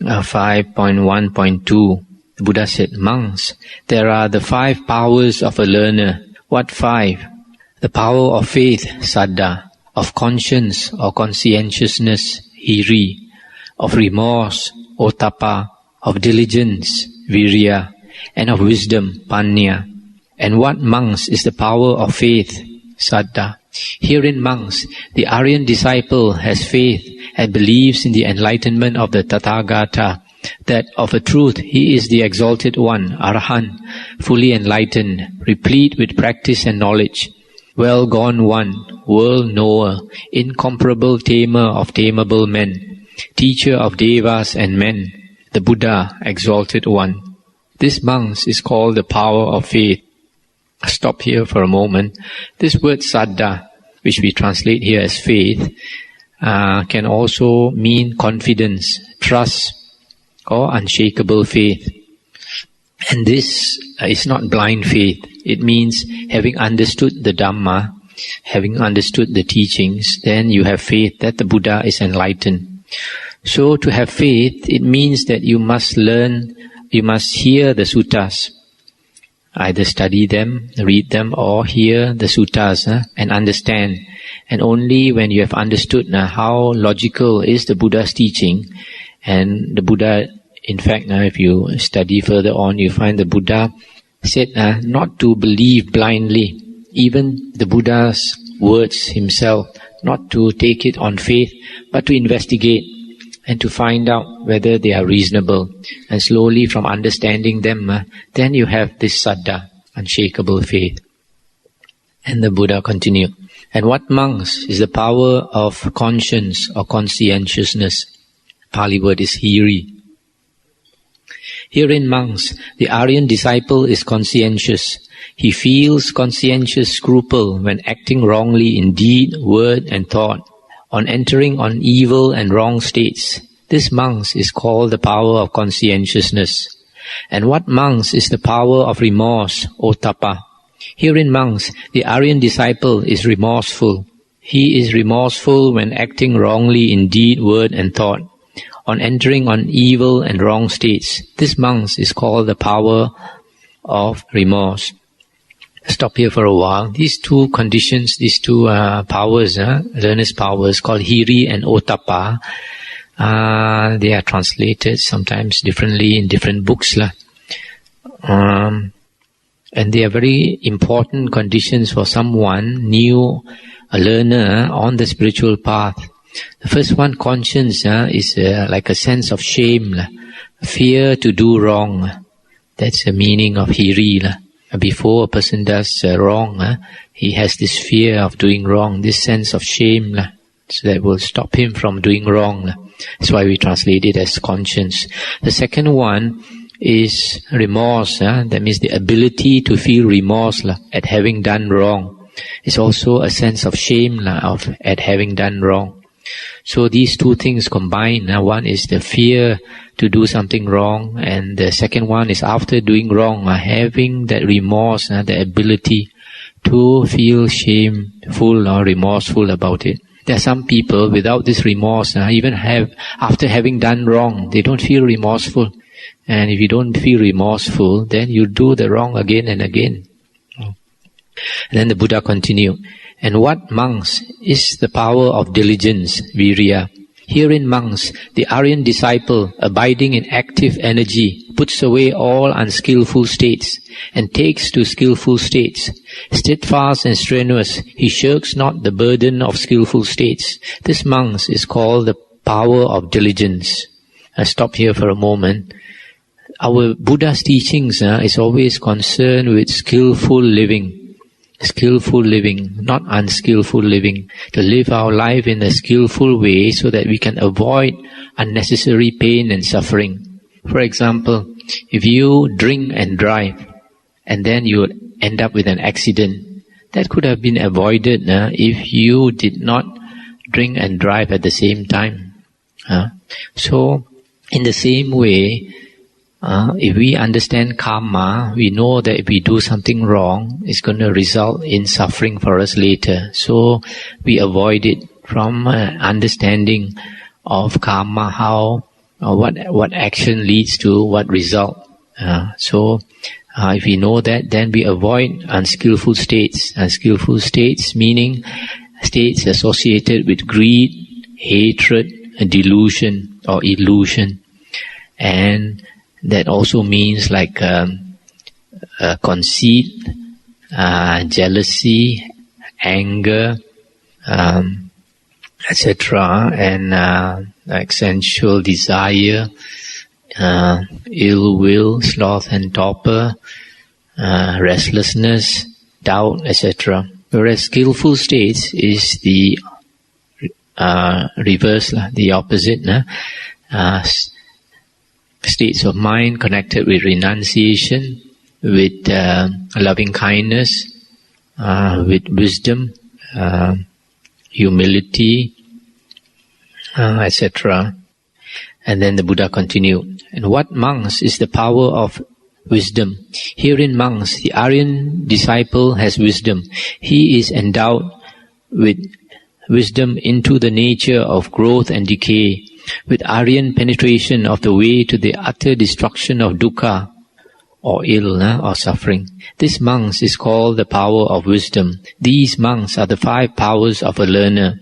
5.1.2, the Buddha said, monks, there are the 5 powers of a learner. What 5? The power of faith, saddha, of conscience or conscientiousness, hiri, of remorse, ottappa, of diligence, virya, and of wisdom, panya. And what, monks, is the power of faith, saddha? Herein, monks, the Aryan disciple has faith and believes in the enlightenment of the Tathagata, that of a truth he is the exalted one, Arahant, fully enlightened, replete with practice and knowledge, well gone one, world knower, incomparable tamer of tameable men, teacher of devas and men, the Buddha, exalted one. This, monks, is called the power of faith. Stop here for a moment. This word saddha, which we translate here as faith, can also mean confidence, trust, or unshakable faith. And this is not blind faith. It means having understood the Dhamma, having understood the teachings, then you have faith that the Buddha is enlightened. So to have faith, it means that you must learn, you must hear the suttas, either study them, read them, or hear the suttas and understand. And only when you have understood how logical is the Buddha's teaching, and the Buddha, in fact, if you study further on, you find the Buddha said not to believe blindly, even the Buddha's words himself, not to take it on faith, but to investigate and to find out whether they are reasonable. And slowly from understanding them, then you have this saddha, unshakable faith. And the Buddha continued, and what, monks, is the power of conscience or conscientiousness? Pali word is hiri. Herein, monks, the Aryan disciple is conscientious. He feels conscientious scruple when acting wrongly in deed, word and thought, on entering on evil and wrong states. This, monks, is called the power of conscientiousness. And what, monks, is the power of remorse, ottappa? Herein, monks, the Aryan disciple is remorseful. He is remorseful when acting wrongly in deed, word and thought, on entering on evil and wrong states. This, monks, is called the power of remorse. Stop here for a while. These two conditions, these two powers, learner's powers, called hiri and ottappa, they are translated sometimes differently in different books. And they are very important conditions for someone new, a learner on the spiritual path. The first one, conscience, is like a sense of shame, fear to do wrong. That's the meaning of hiri. Before a person does wrong, he has this fear of doing wrong, this sense of shame, so that will stop him from doing wrong. That's why we translate it as conscience. The second one is remorse. That means the ability to feel remorse at having done wrong. It's also a sense of shame at having done wrong. So these two things combine. One is the fear to do something wrong, and the second one is after doing wrong, having that remorse, the ability to feel shameful or remorseful about it. There are some people without this remorse, even after having done wrong, they don't feel remorseful. And if you don't feel remorseful, then you do the wrong again and again. And then the Buddha continued, and what, monks, is the power of diligence, virya? Herein, monks, the Aryan disciple, abiding in active energy, puts away all unskillful states and takes to skillful states. Steadfast and strenuous, he shirks not the burden of skillful states. This, monks, is called the power of diligence. I stop here for a moment. Our Buddha's teachings is always concerned with skillful living. Skillful living, not unskillful living. To live our life in a skillful way so that we can avoid unnecessary pain and suffering. For example, if you drink and drive and then you end up with an accident, that could have been avoided if you did not drink and drive at the same time. So, in the same way, if we understand karma, we know that if we do something wrong, it's going to result in suffering for us later. So we avoid it from understanding of karma, how or what action leads to what result. So if we know that, then we avoid unskillful states. Unskillful states meaning states associated with greed, hatred, delusion or illusion. And that also means like conceit, jealousy, anger, etc., and like sensual desire, ill will, sloth and torpor, restlessness, doubt, etc. Whereas skillful states is the reverse, the opposite. States of mind connected with renunciation, with loving kindness, with wisdom, humility, etc. And then the Buddha continued, and what monks is the power of wisdom? Herein monks, the Aryan disciple has wisdom. He is endowed with wisdom into the nature of growth and decay, with Aryan penetration of the way to the utter destruction of dukkha, or ill, or suffering. This monks is called the power of wisdom. These monks are the 5 powers of a learner.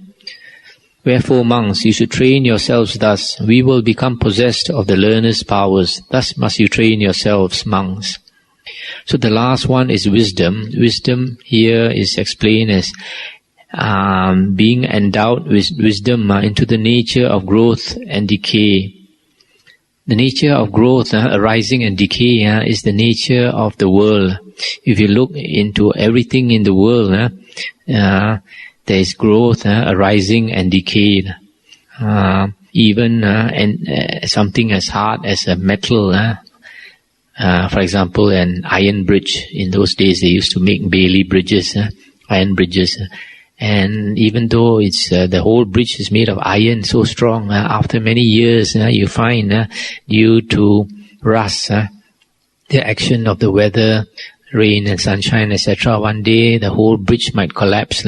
Wherefore, monks, you should train yourselves thus. We will become possessed of the learner's powers. Thus must you train yourselves, monks. So the last one is wisdom. Wisdom here is explained as being endowed with wisdom into the nature of growth and decay. The nature of growth, arising and decay, is the nature of the world. If you look into everything in the world, there is growth, arising and decay. Even something as hard as a metal, for example, an iron bridge. In those days, they used to make Bailey bridges, iron bridges. And even though it's the whole bridge is made of iron, so strong, after many years, you find due to rust, the action of the weather, rain and sunshine, etc., one day the whole bridge might collapse.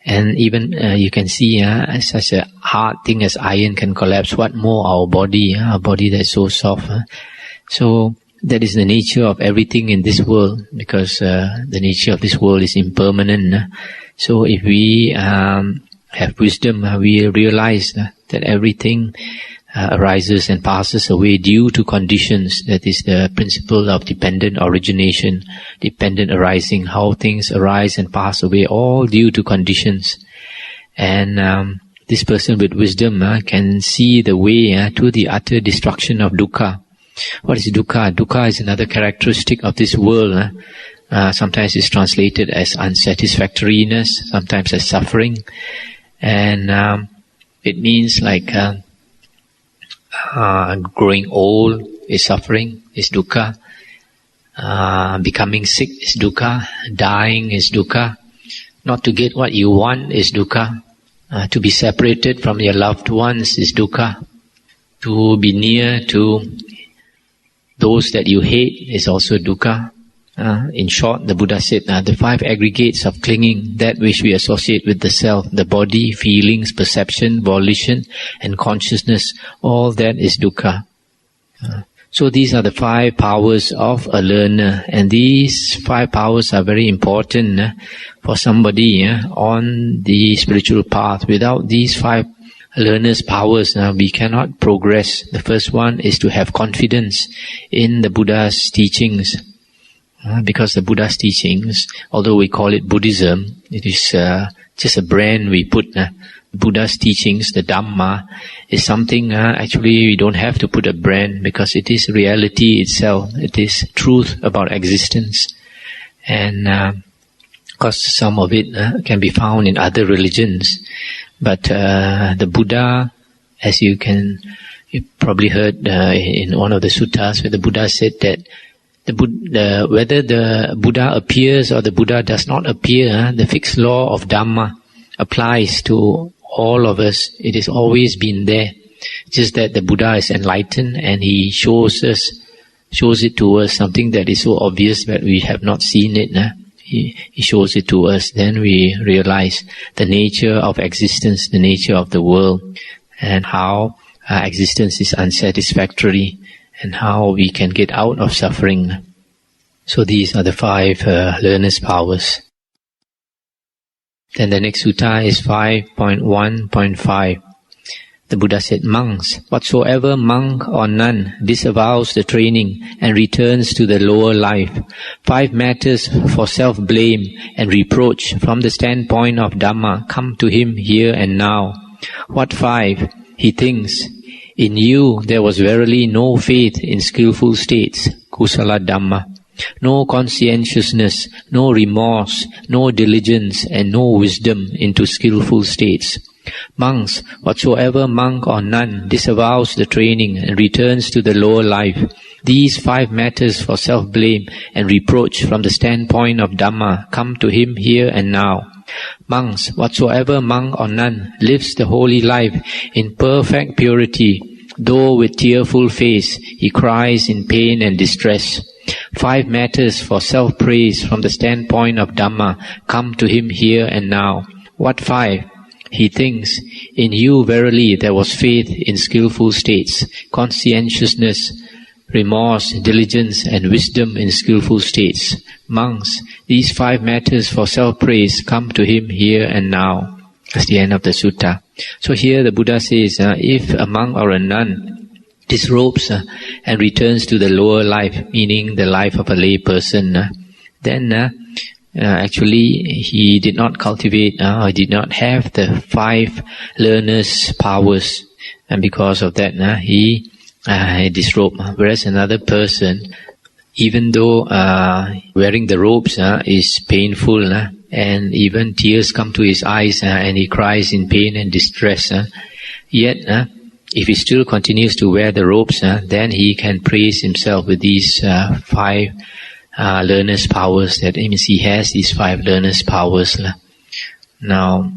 And even you can see such a hard thing as iron can collapse. What more our body that's so soft. So that is the nature of everything in this world, because the nature of this world is impermanent. So if we have wisdom, we realize that everything arises and passes away due to conditions. That is the principle of dependent origination, dependent arising, how things arise and pass away, all due to conditions. And this person with wisdom can see the way to the utter destruction of dukkha. What is dukkha? Dukkha is another characteristic of this world. Sometimes it's translated as unsatisfactoriness, sometimes as suffering. And it means like growing old is suffering, is dukkha. Becoming sick is dukkha. Dying is dukkha. Not to get what you want is dukkha. To be separated from your loved ones is dukkha. To be near to those that you hate is also dukkha. In short, the Buddha said, the 5 aggregates of clinging, that which we associate with the self, the body, feelings, perception, volition, and consciousness, all that is dukkha. So these are the 5 powers of a learner, and these 5 powers are very important for somebody on the spiritual path. Without these 5 learner's powers, we cannot progress. The first one is to have confidence in the Buddha's teachings. Because the Buddha's teachings, although we call it Buddhism, it is just a brand we put. Buddha's teachings, the Dhamma, is something actually we don't have to put a brand, because it is reality itself. It is truth about existence. And of course some of it can be found in other religions. But the Buddha, as you probably heard in one of the suttas, where the Buddha said that whether the Buddha appears or the Buddha does not appear, the fixed law of Dhamma applies to all of us. It has always been there. Just that the Buddha is enlightened and he shows it to us, something that is so obvious that we have not seen it. He shows it to us. Then we realize the nature of existence, the nature of the world, and how existence is unsatisfactory and how we can get out of suffering. So these are the 5 learner's powers. Then the next sutta is 5.1.5. The Buddha said, monks, whatsoever monk or nun disavows the training and returns to the lower life, 5 matters for self-blame and reproach from the standpoint of Dhamma come to him here and now. What 5? He thinks, in you there was verily no faith in skillful states, kusala Dhamma, no conscientiousness, no remorse, no diligence, and no wisdom into skillful states. Monks, whatsoever monk or nun disavows the training and returns to the lower life, these 5 matters for self-blame and reproach from the standpoint of Dhamma come to him here and now. Monks, whatsoever monk or nun lives the holy life in perfect purity, though with tearful face he cries in pain and distress. 5 matters for self-praise from the standpoint of Dhamma come to him here and now. What 5? He thinks, in you verily there was faith in skillful states, conscientiousness, remorse, diligence, and wisdom in skillful states. Monks, these 5 matters for self-praise come to him here and now. That's the end of the sutta. So here the Buddha says, if a monk or a nun disrobes and returns to the lower life, meaning the life of a lay person, then actually he did not cultivate or did not have the 5 learner's powers, and because of that he disrobed. Whereas another person, even though wearing the robes is painful and even tears come to his eyes and he cries in pain and distress, yet if he still continues to wear the robes, then he can praise himself with these 5 learner's powers. That means he has these 5 learner's powers. Now,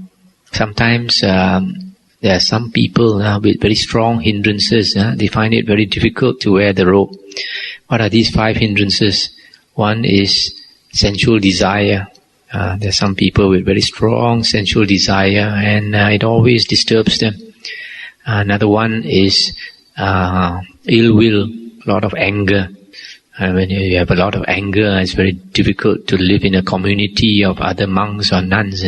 sometimes there are some people with very strong hindrances. They find it very difficult to wear the robe. What are these 5 hindrances? One is sensual desire. There are some people with very strong sensual desire, and it always disturbs them. Another one is ill will, a lot of anger. When you have a lot of anger, it's very difficult to live in a community of other monks or nuns.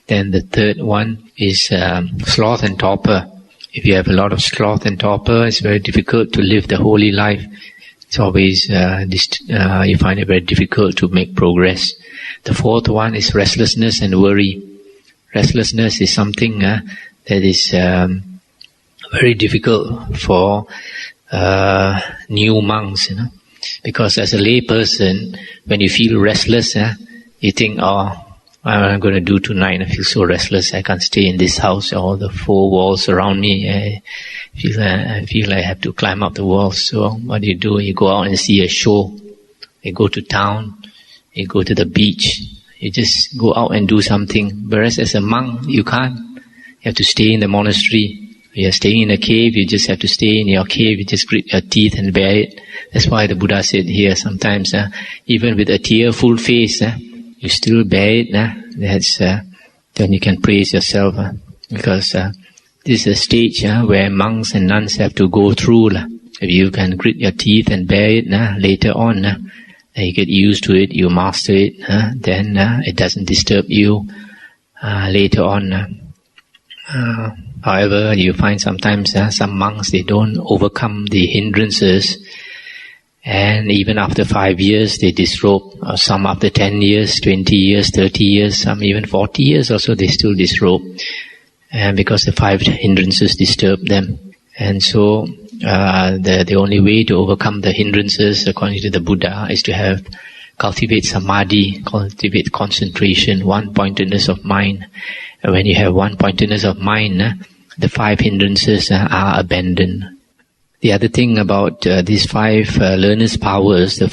Then the third one is sloth and torpor. If you have a lot of sloth and torpor, it's very difficult to live the holy life. It's always you find it very difficult to make progress. The fourth one is restlessness and worry. Restlessness is something that is very difficult for new monks, because as a lay person, when you feel restless, you think, oh, what am I going to do tonight? I feel so restless. I can't stay in this house. All the 4 walls around me. I feel I have to climb up the walls. So what do? You go out and see a show. You go to town. You go to the beach. You just go out and do something. Whereas as a monk, you can't. You have to stay in the monastery. You are staying in a cave, you just have to stay in your cave, you just grit your teeth and bear it. That's why the Buddha said here, sometimes even with a tearful face, you still bear it. That's then you can praise yourself, because this is a stage where monks and nuns have to go through. If you can grit your teeth and bear it, later on, you get used to it, you master it, then it doesn't disturb you later on. However, you find sometimes some monks, they don't overcome the hindrances, and even after 5 years they disrobe, or some after 10 years, 20 years, 30 years, some even 40 years also they still disrobe, and because the 5 hindrances disturb them. And so the only way to overcome the hindrances, according to the Buddha, is to cultivate samadhi, cultivate concentration, one-pointedness of mind. And when you have one-pointedness of mind, the 5 hindrances are abandoned. The other thing about these 5 learners' powers, the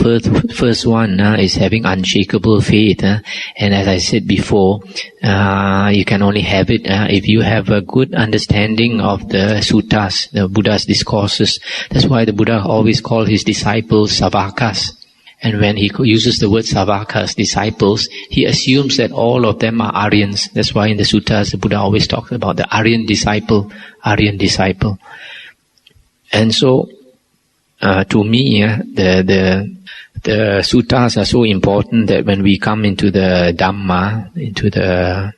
first one is having unshakable faith. And as I said before, you can only have it if you have a good understanding of the suttas, the Buddha's discourses. That's why the Buddha always called his disciples savakas. And when he uses the word Savakas, disciples, he assumes that all of them are Aryans. That's why in the suttas, the Buddha always talks about the Aryan disciple, Aryan disciple. And so, to me, the suttas are so important that when we come into the Dhamma, into the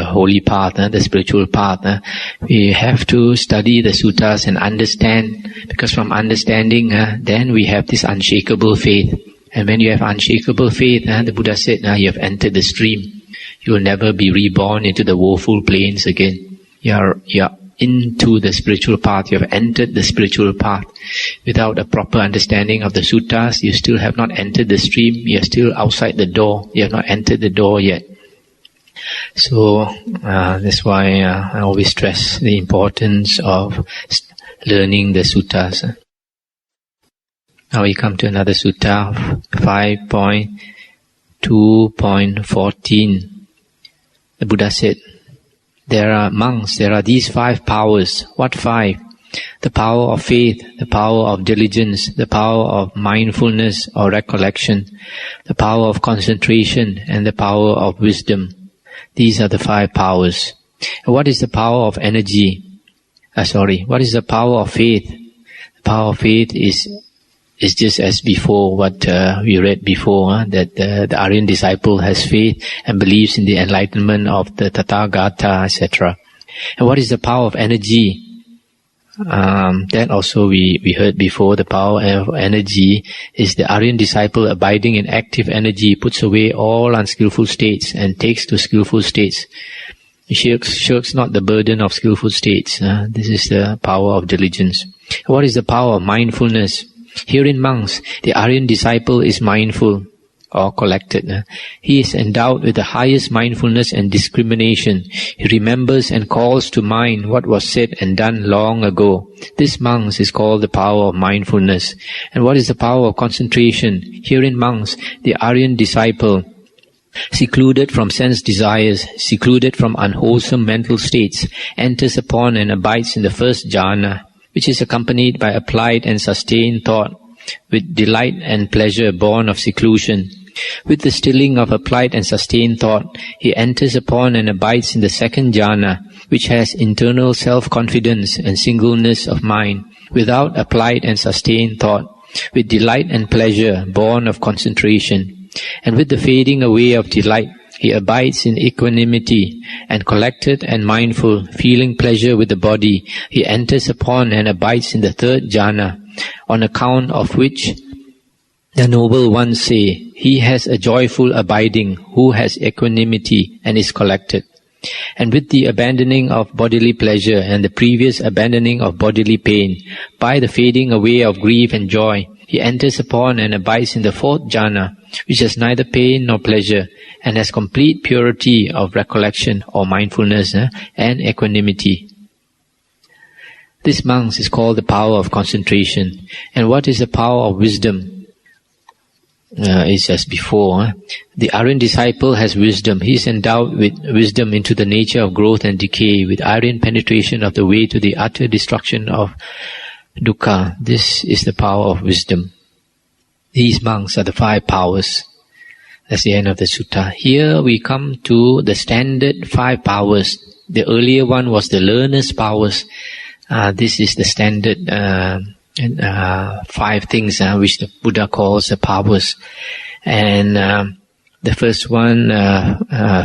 holy path, the spiritual path, we have to study the suttas and understand, because from understanding, then we have this unshakable faith. And when you have unshakable faith, the Buddha said, you have entered the stream. You will never be reborn into the woeful plains again. You are into the spiritual path. You have entered the spiritual path. Without a proper understanding of the suttas, you still have not entered the stream. You are still outside the door. You have not entered the door yet. So that's why I always stress the importance of learning the suttas. Now we come to another sutta, 5.2.14. The Buddha said, there are these 5 powers. What 5? The power of faith, the power of diligence, the power of mindfulness or recollection, the power of concentration, and the power of wisdom. These are the 5 powers. And what is the power of energy? What is the power of faith? The power of faith is just as before, what we read before, that the Aryan disciple has faith and believes in the enlightenment of the Tathagata, etc. And what is the power of energy? That also we heard before. The power of energy is the Aryan disciple abiding in active energy, puts away all unskillful states and takes to skillful states. Shirks not the burden of skillful states. This is the power of diligence. What is the power of mindfulness? Herein, monks, the Aryan disciple is mindful or collected. He is endowed with the highest mindfulness and discrimination. He remembers and calls to mind what was said and done long ago. This, monks, is called the power of mindfulness. And what is the power of concentration? Herein, monks, the Aryan disciple, secluded from sense desires, secluded from unwholesome mental states, enters upon and abides in the first jhana, which is accompanied by applied and sustained thought, with delight and pleasure born of seclusion. With the stilling of applied and sustained thought, he enters upon and abides in the second jhana, which has internal self-confidence and singleness of mind, without applied and sustained thought, with delight and pleasure born of concentration. And with the fading away of delight, he abides in equanimity, and collected and mindful, feeling pleasure with the body, he enters upon and abides in the third jhana, on account of which the noble ones say, he has a joyful abiding, who has equanimity and is collected. And with the abandoning of bodily pleasure and the previous abandoning of bodily pain, by the fading away of grief and joy, he enters upon and abides in the fourth jhana, which has neither pain nor pleasure, and has complete purity of recollection or mindfulness and equanimity. This, monks, is called the power of concentration. And what is the power of wisdom? It's as before. The Aryan disciple has wisdom. He is endowed with wisdom into the nature of growth and decay, with Aryan penetration of the way to the utter destruction of dukkha. This is the power of wisdom. These, monks, are the 5 powers. That's the end of the sutta. Here we come to the standard 5 powers. The earlier one was the learner's powers. This is the standard 5 things which the Buddha calls the powers. And the first one,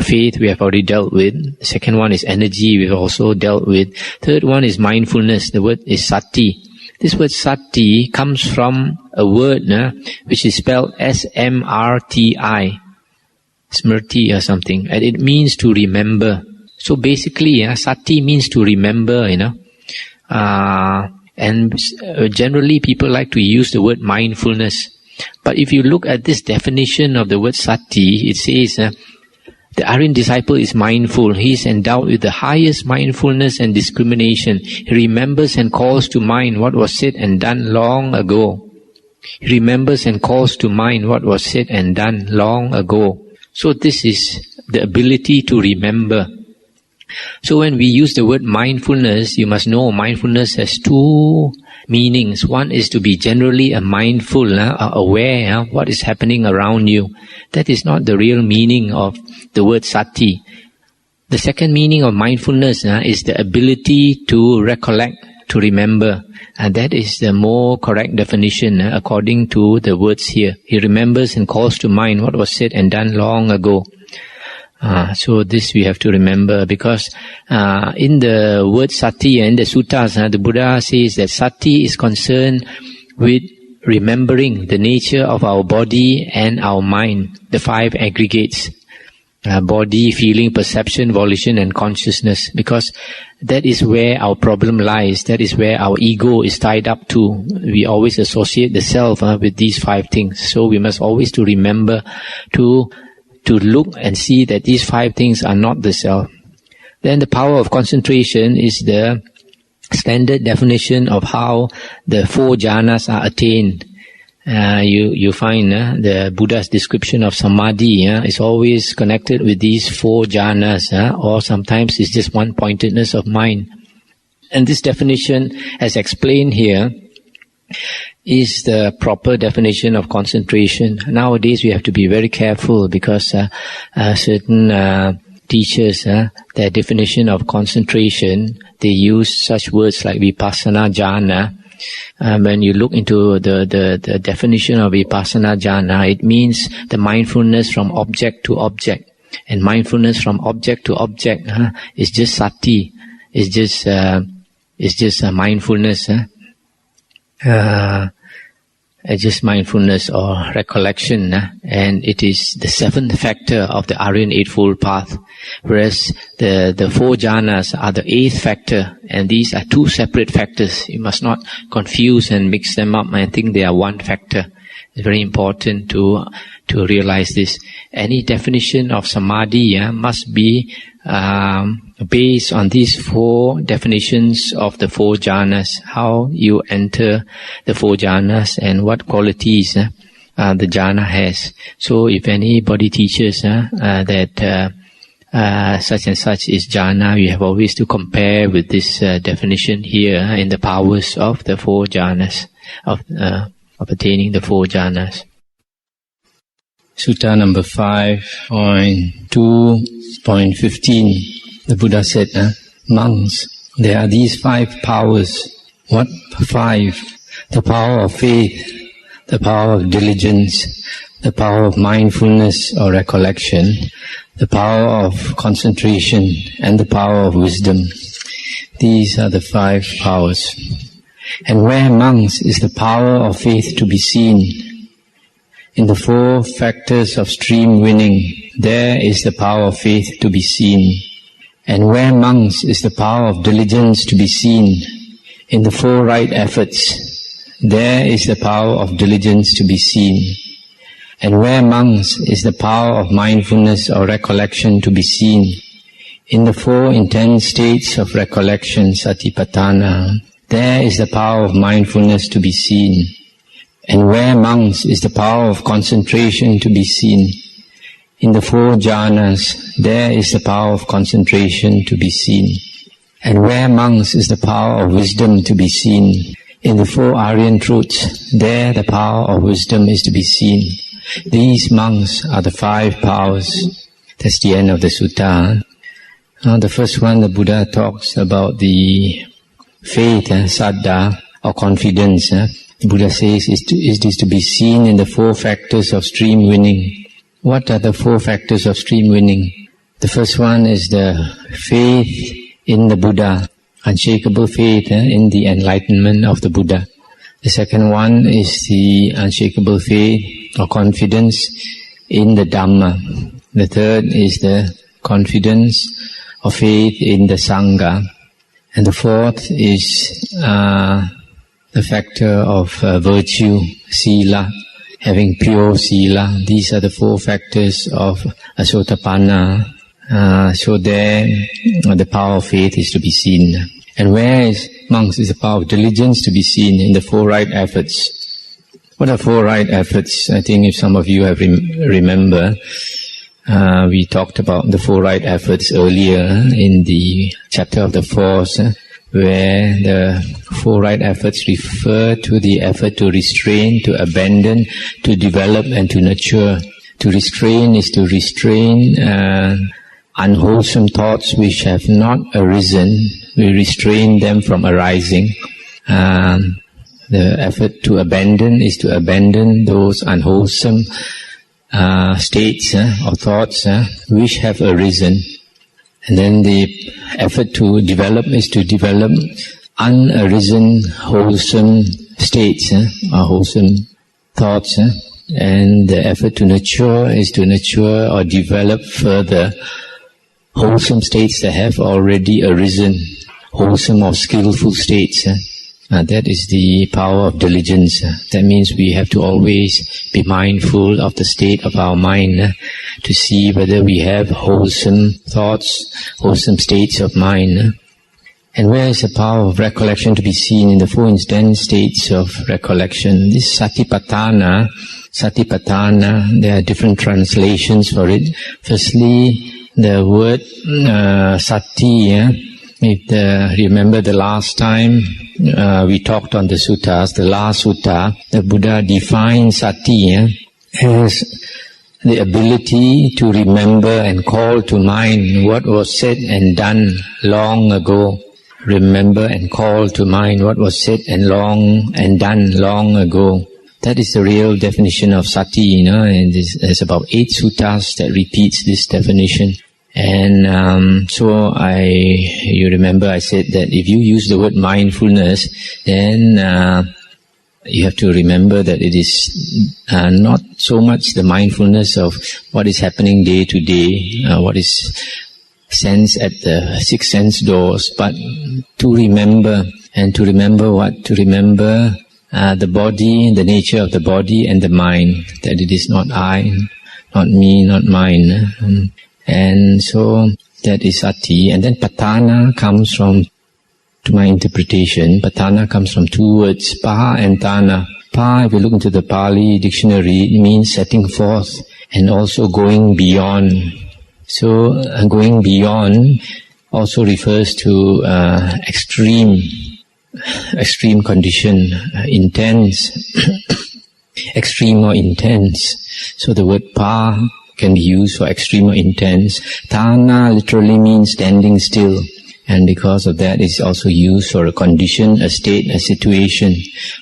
faith, we have already dealt with. The second one is energy, we've also dealt with. Third one is mindfulness. The word is sati. This word sati comes from a word which is spelled S-M-R-T-I, smrti or something, and it means to remember. So basically, sati means to remember, and generally people like to use the word mindfulness. But if you look at this definition of the word sati, it says the Aryan disciple is mindful. He is endowed with the highest mindfulness and discrimination. He remembers and calls to mind what was said and done long ago. He remembers and calls to mind what was said and done long ago. So this is the ability to remember. So when we use the word mindfulness, you must know mindfulness has two meanings. One is to be generally mindful, aware of what is happening around you. That is not the real meaning of the word sati. The second meaning of mindfulness is the ability to recollect, to remember. And that is the more correct definition according to the words here. He remembers and calls to mind what was said and done long ago. So this we have to remember, because in the word sati, in the suttas, the Buddha says that sati is concerned with remembering the nature of our body and our mind, the five aggregates. Body, feeling, perception, volition and consciousness, because that is where our problem lies. That is where our ego is tied up to. We always associate the self with these five things. So we must always to remember to look and see that these five things are not the self. Then the power of concentration is the standard definition of how the four jhanas are attained. You find the Buddha's description of samadhi is always connected with these four jhanas, or sometimes it's just one-pointedness of mind. And this definition, as explained here, is the proper definition of concentration. Nowadays we have to be very careful, because certain teachers, their definition of concentration, they use such words like vipassana jhana. When you look into the definition of vipassana jhana, it means the mindfulness from object to object. And mindfulness from object to object is just sati, is just mindfulness. Just mindfulness or recollection, and it is the seventh factor of the Aryan Eightfold Path, whereas the four jhanas are the eighth factor, and these are two separate factors. You must not confuse and mix them up. I think they are one factor. It's very important to realize this. Any definition of samadhi must be based on these four definitions of the four jhanas, how you enter the four jhanas and what qualities the jhana has. So if anybody teaches that such and such is jhana, we have always to compare with this definition here in the powers of the four jhanas, of attaining the four jhanas. Sutta number 5.2.15. The Buddha said, monks, there are these five powers. What five? The power of faith, the power of diligence, the power of mindfulness or recollection, the power of concentration, and the power of wisdom. These are the five powers. And where monks is the power of faith to be seen? In the four factors of stream winning, there is the power of faith to be seen. And where monks is the power of diligence to be seen? In the four right efforts, there is the power of diligence to be seen. And where monks is the power of mindfulness or recollection to be seen? In the four intense states of recollection, satipatthana, there is the power of mindfulness to be seen. And where monks is the power of concentration to be seen? In the four jhanas, there is the power of concentration to be seen. And where monks is the power of wisdom to be seen? In the four Aryan truths, there the power of wisdom is to be seen. These monks are the five powers. That's the end of the sutta. Now the first one, the Buddha talks about the faith, saddha, or confidence. The Buddha says it is to be seen in the four factors of stream winning. What are the four factors of stream winning? The first one is the faith in the Buddha, unshakable faith in the enlightenment of the Buddha. The second one is the unshakable faith or confidence in the Dhamma. The third is the confidence or faith in the Sangha. And the fourth is the factor of virtue, sila, having pure sila. These are the four factors of Asotapanna. So there, the power of faith is to be seen. And where is monks is the power of diligence to be seen in the four right efforts. What are four right efforts? I think if some of you have remember, We talked about the 4 right efforts earlier in the chapter of the force, where the 4 right efforts refer to the effort to restrain, to abandon, to develop and to nurture. To restrain is to restrain unwholesome thoughts which have not arisen. We restrain them from arising. The effort to abandon is to abandon those unwholesome states or thoughts which have arisen. And then the effort to develop is to develop unarisen wholesome states or wholesome thoughts. And the effort to nurture is to nurture or develop further wholesome states that have already arisen, wholesome or skillful states. That is the power of diligence. That means we have to always be mindful of the state of our mind to see whether we have wholesome thoughts, wholesome states of mind. And where is the power of recollection to be seen? In the 4 intense states of recollection. This satipatthana, there are different translations for it. Firstly, the word sati, if remember the last time we talked on the suttas, the last sutta, the Buddha defined sati as the ability to remember and call to mind what was said and done long ago. Remember and call to mind what was said and done long ago. That is the real definition of sati, and there's about 8 suttas that repeats this definition. And so you remember I said that if you use the word mindfulness, then you have to remember that it is not so much the mindfulness of what is happening day to day, what is sense at the 6 sense doors, but to remember. And to remember what? To remember the body, the nature of the body and the mind, that it is not I, not me, not mine. And so that is sati. And then patthana comes from, to my interpretation, patthana comes from 2 words, pa and thana. Pa, if you look into the Pali dictionary, it means setting forth and also going beyond. So going beyond also refers to extreme condition, intense, extreme or intense. So the word pa can be used for extreme or intense. Thana literally means standing still, and because of that it's also used for a condition, a state, a situation.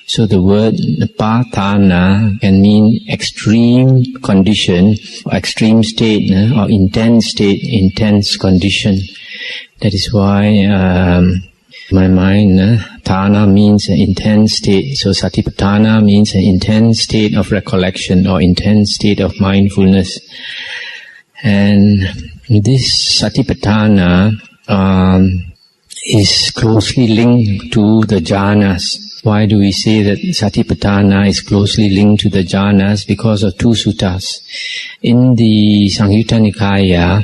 So the word pa thana can mean extreme condition, or extreme state, or intense state, intense condition. That is why my mind, thana means an intense state. So satipatthana means an intense state of recollection or intense state of mindfulness. And this satipatthana is closely linked to the jhanas. Why do we say that satipatthana is closely linked to the jhanas? Because of 2 suttas. In the Anguttara Nikaya,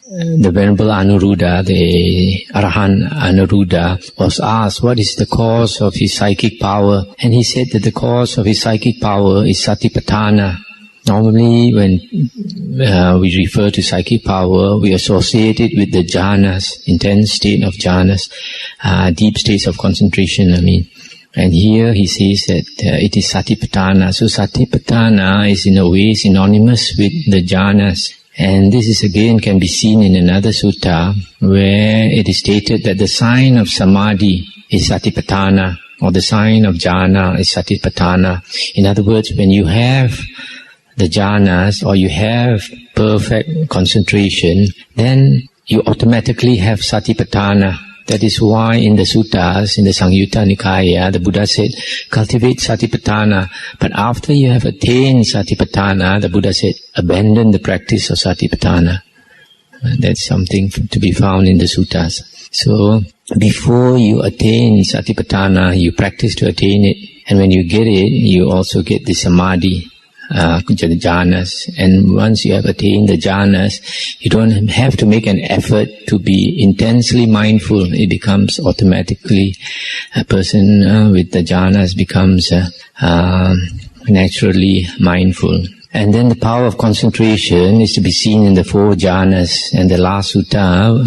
the Venerable Anuruddha, the Arahant Anuruddha, was asked what is the cause of his psychic power, and he said that the cause of his psychic power is satipatthana. Normally when we refer to psychic power, we associate it with the jhanas, intense state of jhanas, deep states of concentration, And here he says that it is satipatthana. So satipatthana is in a way synonymous with the jhanas. And this is again can be seen in another sutta where it is stated that the sign of samadhi is satipatthana, or the sign of jhana is satipatthana. In other words, when you have the jhanas or you have perfect concentration, then you automatically have satipatthana. That is why in the suttas, in the Anguttara Nikaya, the Buddha said, cultivate satipatthana. But after you have attained satipatthana, the Buddha said, abandon the practice of satipatthana. That's something to be found in the suttas. So, before you attain satipatthana, you practice to attain it. And when you get it, you also get the samadhi, the jhanas. And once you have attained the jhanas, you don't have to make an effort to be intensely mindful. It becomes automatically, a person with the jhanas becomes naturally mindful. And then the power of concentration is to be seen in the 4 jhanas. And the last sutta,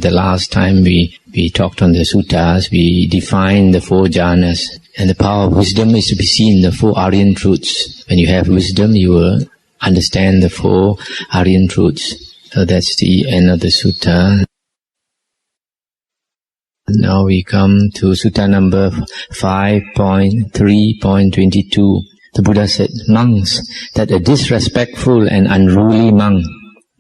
the last time we talked on the suttas, we defined the 4 jhanas. And the power of wisdom is to be seen in the 4 Aryan truths. When you have wisdom, you will understand the 4 Aryan truths. So that's the end of the sutta. Now we come to sutta number 5.3.22. The Buddha said, monks, that a disrespectful and unruly monk,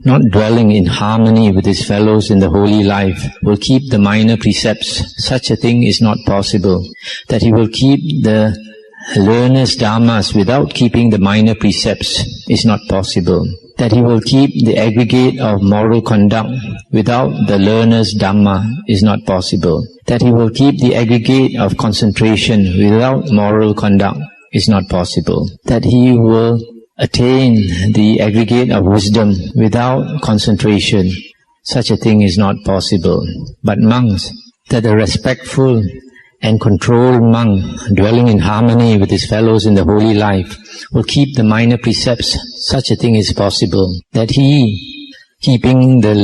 not dwelling in harmony with his fellows in the holy life, will keep the minor precepts. Such a thing is not possible. That he will keep the learner's dhammas without keeping the minor precepts is not possible. That he will keep the aggregate of moral conduct without the learner's dhamma is not possible. That he will keep the aggregate of concentration without moral conduct is not possible. That he will attain the aggregate of wisdom without concentration, such a thing is not possible. But monks, that a respectful and controlled monk, dwelling in harmony with his fellows in the holy life, will keep the minor precepts, such a thing is possible. That he, keeping the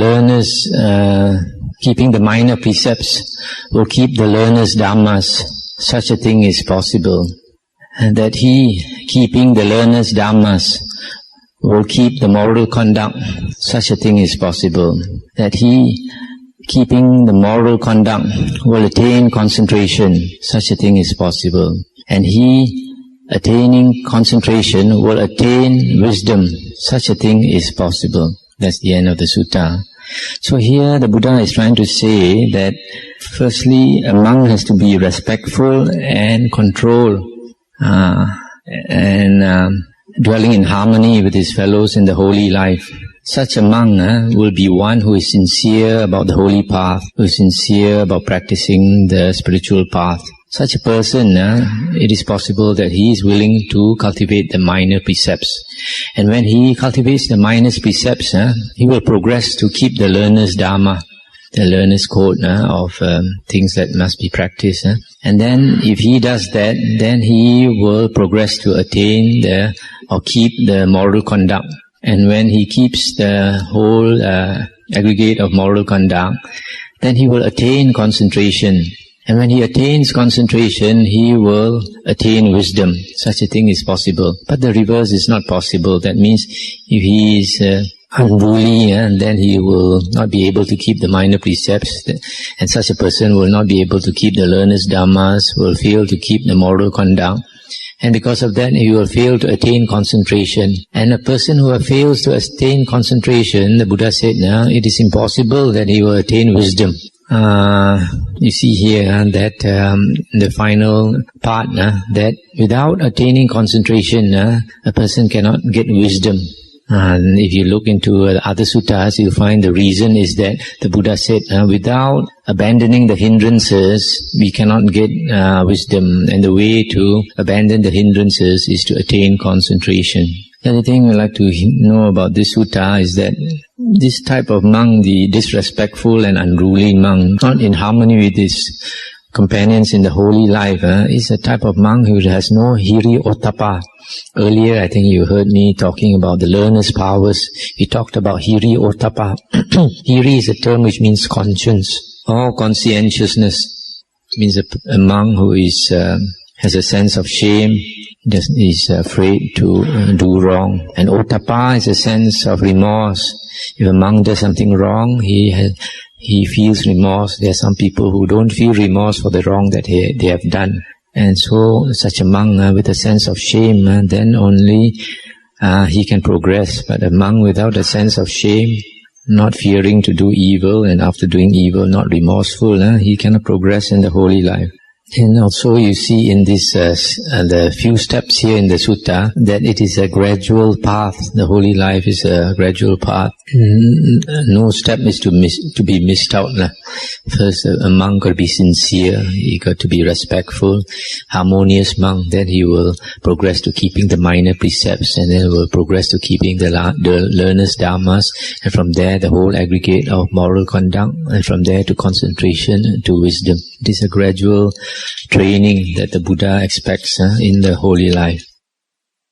minor precepts, will keep the learner's dhammas, such a thing is possible. And that he, keeping the learner's dhammas, will keep the moral conduct, such a thing is possible. That he, keeping the moral conduct, will attain concentration, such a thing is possible. And he, attaining concentration, will attain wisdom, such a thing is possible. That's the end of the sutta. So here the Buddha is trying to say that firstly a monk has to be respectful and controlled, dwelling in harmony with his fellows in the holy life. Such a monk will be one who is sincere about the holy path, who is sincere about practicing the spiritual path. Such a person, it is possible that he is willing to cultivate the minor precepts. And when he cultivates the minor precepts, he will progress to keep the learner's dhamma, the learner's code of things that must be practiced. And then if he does that, then he will progress to attain or keep the moral conduct. And when he keeps the whole aggregate of moral conduct, then he will attain concentration. And when he attains concentration, he will attain wisdom. Such a thing is possible. But the reverse is not possible. That means if he is unruly, then he will not be able to keep the minor precepts. And such a person will not be able to keep the learner's dhammas, will fail to keep the moral conduct. And because of that, he will fail to attain concentration. And a person who fails to attain concentration, the Buddha said, it is impossible that he will attain wisdom. You see here that the final part, that without attaining concentration, a person cannot get wisdom. And if you look into other suttas, you'll find the reason is that the Buddha said, without abandoning the hindrances, we cannot get wisdom. And the way to abandon the hindrances is to attain concentration. The other thing I'd like to know about this sutta is that this type of monk, the disrespectful and unruly monk, not in harmony with his companions in the holy life, is a type of monk who has no hiri ottappa. Earlier, I think you heard me talking about the learner's powers. We talked about hiri ottappa. Hiri is a term which means conscience or conscientiousness. It means a monk who is has a sense of shame, is afraid to do wrong. And ottappa is a sense of remorse. If a monk does something wrong, he feels remorse. There are some people who don't feel remorse for the wrong that they have done. And so such a monk with a sense of shame, then only he can progress. But a monk without a sense of shame, not fearing to do evil, and after doing evil not remorseful, he cannot progress in the holy life. And also you see in this, the few steps here in the sutta, that it is a gradual path. The holy life is a gradual path. No step is to be missed out. First, a monk got to be sincere, he got to be respectful, harmonious monk, then he will progress to keeping the minor precepts, and then will progress to keeping the learner's dhammas, and from there the whole aggregate of moral conduct, and from there to concentration, to wisdom. It is a gradual training that the Buddha expects in the holy life.